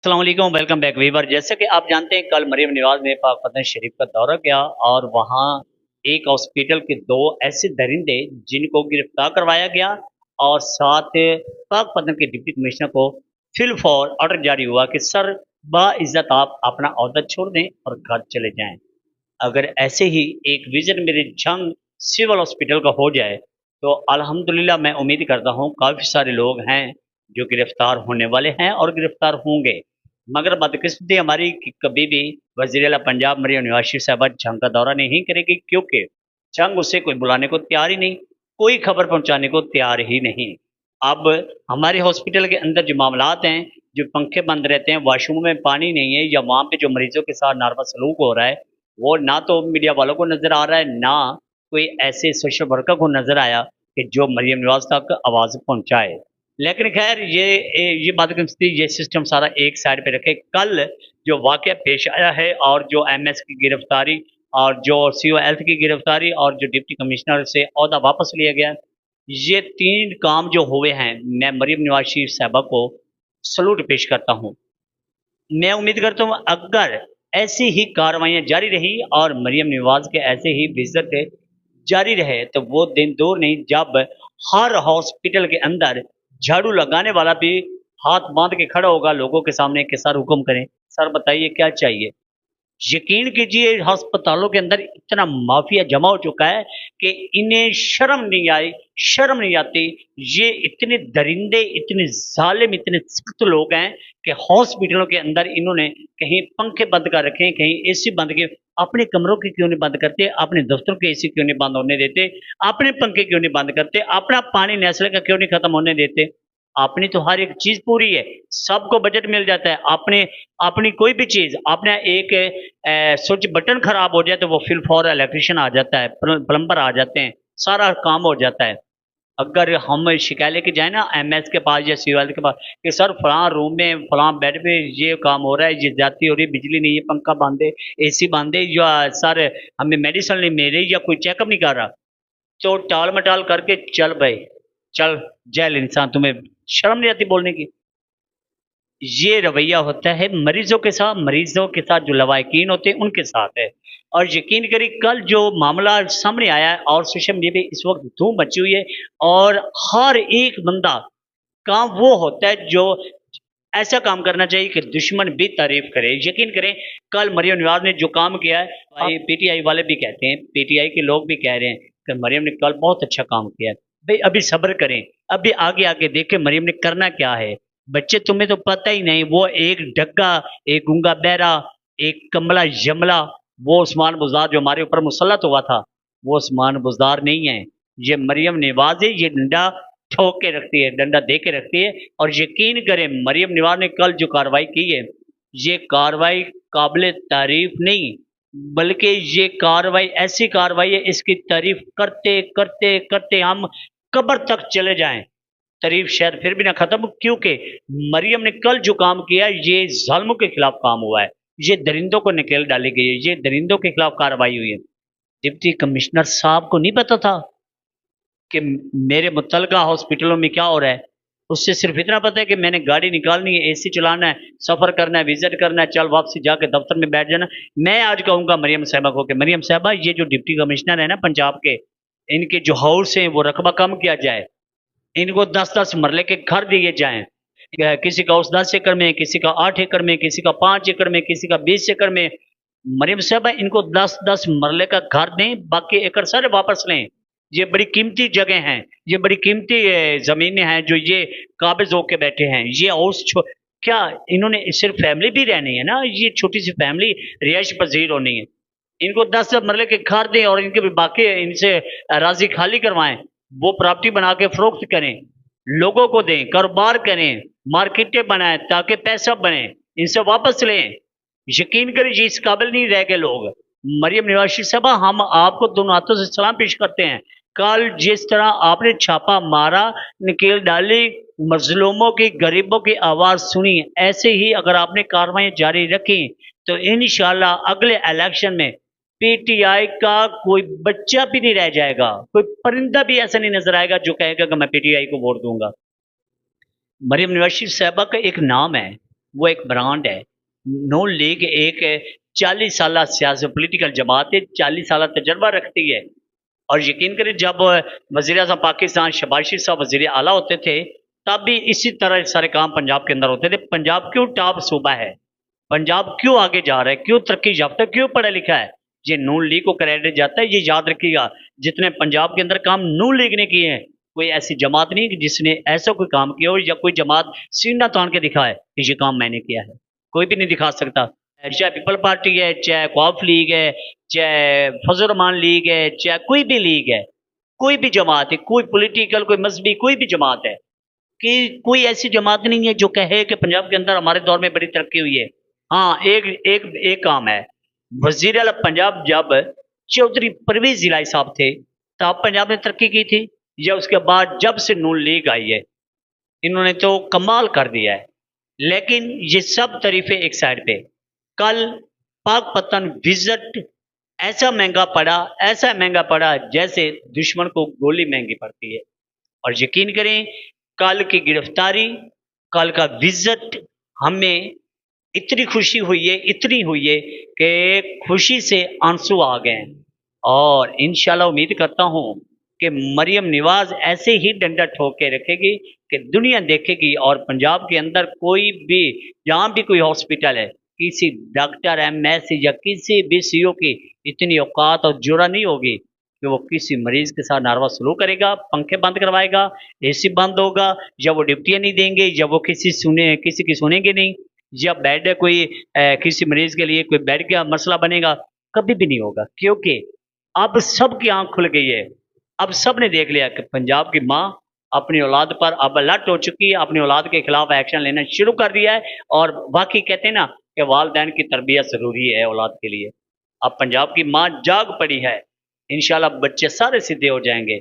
अस्सलाम वालेकुम, welcome back Weaver. जैसे कि आप जानते हैं कल मरियम नवाज़ ने पाक पतन शरीफ का दौरा किया और वहाँ एक हॉस्पिटल के 2 ऐसे दरिंदे जिनको गिरफ्तार करवाया गया और साथ पाक पतन के डिप्टी कमिश्नर को फिल फॉर ऑर्डर जारी हुआ कि सर बाइज़्ज़त आप अपना ओहदा छोड़ दें और घर चले जाएँ। अगर ऐसे ही एक विज़िट मेरे जंग सिविल हॉस्पिटल का हो जाए, तो अल्हम्दुलिल्लाह मैं उम्मीद करता हूँ काफ़ी सारे लोग हैं जो गिरफ्तार होने वाले हैं और गिरफ्तार होंगे। मगर बदकिस्मती हमारी कि कभी भी वज़ीर आला पंजाब मरियम नवाज़ शरीफ साहिबा जंग का दौरा नहीं करेगी क्योंकि जंग उसे कोई बुलाने को तैयार ही नहीं, कोई खबर पहुँचाने को तैयार ही नहीं। अब हमारे हॉस्पिटल के अंदर जो मामलात हैं, जो पंखे बंद रहते हैं, वॉशरूम में पानी नहीं है या वहाँ पे जो मरीज़ों के साथ नारवा सलूक हो रहा है, वो ना तो मीडिया वालों को नज़र आ रहा है, ना कोई ऐसे सोशल वर्कर को नज़र आया कि जो मरियम नवाज़ तक आवाज़ पहुँचाए। लेकिन ख़ैर ये बदकिस्मती ये सिस्टम सारा एक साइड पे रखें। कल जो वाक़या पेश आया है और जो एमएस की गिरफ्तारी और जो सीओ हेल्थ की गिरफ्तारी और जो डिप्टी कमिश्नर से ओहदा वापस लिया गया, ये 3 काम जो हुए हैं, मैं मरियम नवाज़ शरीफ साहिबा को सैल्यूट पेश करता हूँ। मैं उम्मीद करता हूँ अगर ऐसी ही कार्रवाइयाँ जारी रही और मरियम नवाज़ के ऐसे ही विज़िट जारी रहे, तो वो दिन दूर नहीं जब हर हॉस्पिटल के अंदर झाड़ू लगाने वाला भी हाथ बाँध के खड़ा होगा लोगों के सामने कि सर हुक्म करें, सर बताइए क्या चाहिए? यकीन कीजिए अस्पतालों के अंदर इतना माफिया जमा हो चुका है कि इन्हें शर्म नहीं आई, शर्म नहीं आती। ये इतने दरिंदे, इतने ज़ालिम, इतने सख्त लोग हैं कि हॉस्पिटलों के अंदर इन्होंने कहीं पंखे बंद कर रखे हैं, कहीं एसी बंद किए। अपने कमरों के क्यों नहीं बंद करते? अपने दफ्तरों के एसी क्यों नहीं बंद होने देते? अपने पंखे क्यों नहीं बंद करते? अपना पानी नेस्ले का क्यों नहीं खत्म होने देते? अपनी तो हर एक चीज़ पूरी है, सबको बजट मिल जाता है। आपने अपनी कोई भी चीज़ अपना एक स्विच बटन खराब हो जाए तो वो फिल फॉर इलेक्ट्रिशियन आ जाता है, प्लम्बर आ जाते हैं, सारा काम हो जाता है। अगर हम शिकायत लेके जाए ना एमएस के पास या सीओएल के पास कि सर फलां रूम में फलां बेड पे ये काम हो रहा है, ये ज्यादती हो रही है, बिजली नहीं है, पंखा बंद है, एसी बंद है, या सर हमें मेडिसिन नहीं मिल रही या कोई चेकअप नहीं कर रहा, तो टाल मटाल करके चल भाई, चल जेल। इंसान तुम्हें शर्म नहीं आती बोलने की? ये रवैया होता है मरीजों के साथ जो लवाकिन होते हैं उनके साथ है। और यकीन करिए कल जो मामला सामने आया है और सोशल मीडिया पे इस वक्त धूम मची हुई है और हर एक बंदा काम वो होता है जो ऐसा काम करना चाहिए कि दुश्मन भी तारीफ करे। यकीन करें कल मरियम नवाज ने जो काम किया है, पीटीआई वाले भी कहते हैं, पीटीआई के लोग भी कह रहे हैं कि मरियम ने कल बहुत अच्छा काम किया है। भाई अभी सब्र करें, अभी आगे आगे देखें मरियम ने करना क्या है। बच्चे तुम्हें तो पता ही नहीं, वो एक डग्गा, एक गूंगा बहरा, एक कमला यमला, वो उस्मान बुज़दार जो हमारे ऊपर मुसल्लत हुआ था, वो उस्मान बुज़दार नहीं है। ये मरियम नवाज है, ये डंडा ठोक के रखती है, डंडा दे के रखती है। और यकीन करें मरियम नवाज ने कल जो कार्रवाई की है, ये कार्रवाई काबिल तारीफ नहीं, बल्कि ये कार्रवाई ऐसी कार्रवाई है, इसकी तारीफ करते करते करते हम कब्र तक चले जाएं, तारीफ शायद फिर भी ना खत्म। क्योंकि मरियम ने कल जो काम किया ये जालिमों के खिलाफ काम हुआ है, ये दरिंदों को निकेल डाली गई है, ये दरिंदों के खिलाफ कार्रवाई हुई है। डिप्टी कमिश्नर साहब को नहीं पता था कि मेरे मुतलका हॉस्पिटलों में क्या हो रहा है? उससे सिर्फ इतना पता है कि मैंने गाड़ी निकालनी है, एसी चलाना है, सफ़र करना है, विजिट करना है, चल वापसी जाके दफ्तर में बैठ जाना। मैं आज कहूँगा मरियम साहिबा को कि मरियम साहिबा ये जो डिप्टी कमिश्नर है ना पंजाब के, इनके जो हाउस हैं वो रकबा कम किया जाए, इनको 10-10 मरले के घर दिए जाएं। किसी का उस 10 एकड़ में, किसी का 8 एकड़ में, किसी का 5 एकड़ में, किसी का 20 एकड़ में। मरियम साहबा इनको 10-10 मरले का घर दें, बाकी एकड़ सारे वापस लें। ये बड़ी कीमती जगह हैं, ये बड़ी कीमती ज़मीनें हैं जो ये काबिज़ होके बैठे हैं। ये हाउस क्या इन्होंने सिर्फ फैमिली भी रहनी है ना, ये छोटी सी फैमिली रिहाइश पजीर होनी है। इनको 10 मरले के घर दें और इनके बाकी इनसे राजी खाली करवाएं, वो प्रॉपर्टी बना के फरोख्त करें, लोगों को दें, कारोबार करें, मार्केटें बनाएं ताकि पैसा बने, इनसे वापस लें। यकीन करें ये इस काबिल नहीं रह गए लोग। मरियम नवाज साहबा हम आपको दोनों हाथों से सलाम पेश करते हैं। कल जिस तरह आपने छापा मारा, निकेल डाली, मजलूमों की, गरीबों की आवाज़ सुनी, ऐसे ही अगर आपने कार्रवाई जारी रखी तो इंशाल्लाह अगले इलेक्शन में पीटीआई का कोई बच्चा भी नहीं रह जाएगा, कोई परिंदा भी ऐसा नहीं नजर आएगा जो कहेगा कि मैं पीटीआई को वोट दूंगा। मरियम नवाज साहबा का एक नाम है, वो एक ब्रांड है। नून लीग एक 40 साल सियासी पॉलिटिकल जमात है, 40 साल तजर्बा रखती है। और यकीन करें, जब वज़ीर आज़म पाकिस्तान शहबाज शरीफ साहब वज़ीर आला होते थे, तब भी इसी तरह सारे काम पंजाब के अंदर होते थे। पंजाब क्यों टॉप सूबा है, पंजाब क्यों आगे जा रहा है, क्यों तरक्की याफ्ता, क्यों पढ़ा लिखा है, ये नून लीग को क्रेडिट जाता है। ये याद रखिएगा, जितने पंजाब के अंदर काम नून लीग ने किए हैं, कोई ऐसी जमात नहीं कि जिसने ऐसा कोई काम किया हो, या कोई जमात सीना तान के दिखाए कि ये काम मैंने किया है। कोई भी नहीं दिखा सकता। चाहे पीपल पार्टी है, चाहे कॉफ लीग है, चाहे फजल रहमान लीग है, चाहे कोई भी लीग है, कोई भी जमात है, कोई पॉलिटिकल, कोई मजहबी, कोई भी जमात है, कि कोई ऐसी जमात नहीं है जो कहे कि पंजाब के अंदर हमारे दौर में बड़ी तरक्की हुई है। हाँ, एक एक एक काम है, वजीर आला पंजाब जब चौधरी परवेज जिलाई साहब थे, तब पंजाब ने तरक्की की थी, या उसके बाद जब से नून लीग आई है, इन्होंने तो कमाल कर दिया है। लेकिन ये सब तारीफें एक साइड पे, कल पाकपतन विजिट ऐसा महंगा पड़ा, ऐसा महंगा पड़ा जैसे दुश्मन को गोली महंगी पड़ती है। और यकीन करें, कल की गिरफ्तारी, कल का विजिट हमें इतनी खुशी हुई है, इतनी हुई है कि खुशी से आंसू आ गए हैं। और इंशाल्लाह उम्मीद करता हूँ कि मरियम नवाज ऐसे ही डंडा ठोक के रखेगी कि दुनिया देखेगी, और पंजाब के अंदर कोई भी, जहाँ भी कोई हॉस्पिटल है, किसी डॉक्टर एमएस या किसी भी सीओ की इतनी औकात और जुरा नहीं होगी कि वो किसी मरीज के साथ नारवा सलूक करेगा, पंखे बंद करवाएगा, एसी बंद होगा, या वो ड्यूटियाँ नहीं देंगे, या वो किसी की सुनेंगे नहीं, या बेड कोई किसी मरीज के लिए कोई बेड का मसला बनेगा, कभी भी नहीं होगा। क्योंकि अब सबकी आंख खुल गई है, अब सब ने देख लिया कि पंजाब की माँ अपनी औलाद पर अब अलर्ट हो चुकी है, अपनी औलाद के खिलाफ एक्शन लेना शुरू कर दिया है। और वाकई कहते हैं ना कि वालदैन की तरबियत जरूरी है औलाद के लिए। अब पंजाब की माँ जाग पड़ी है, इंशाल्लाह बच्चे सारे सीधे हो जाएंगे।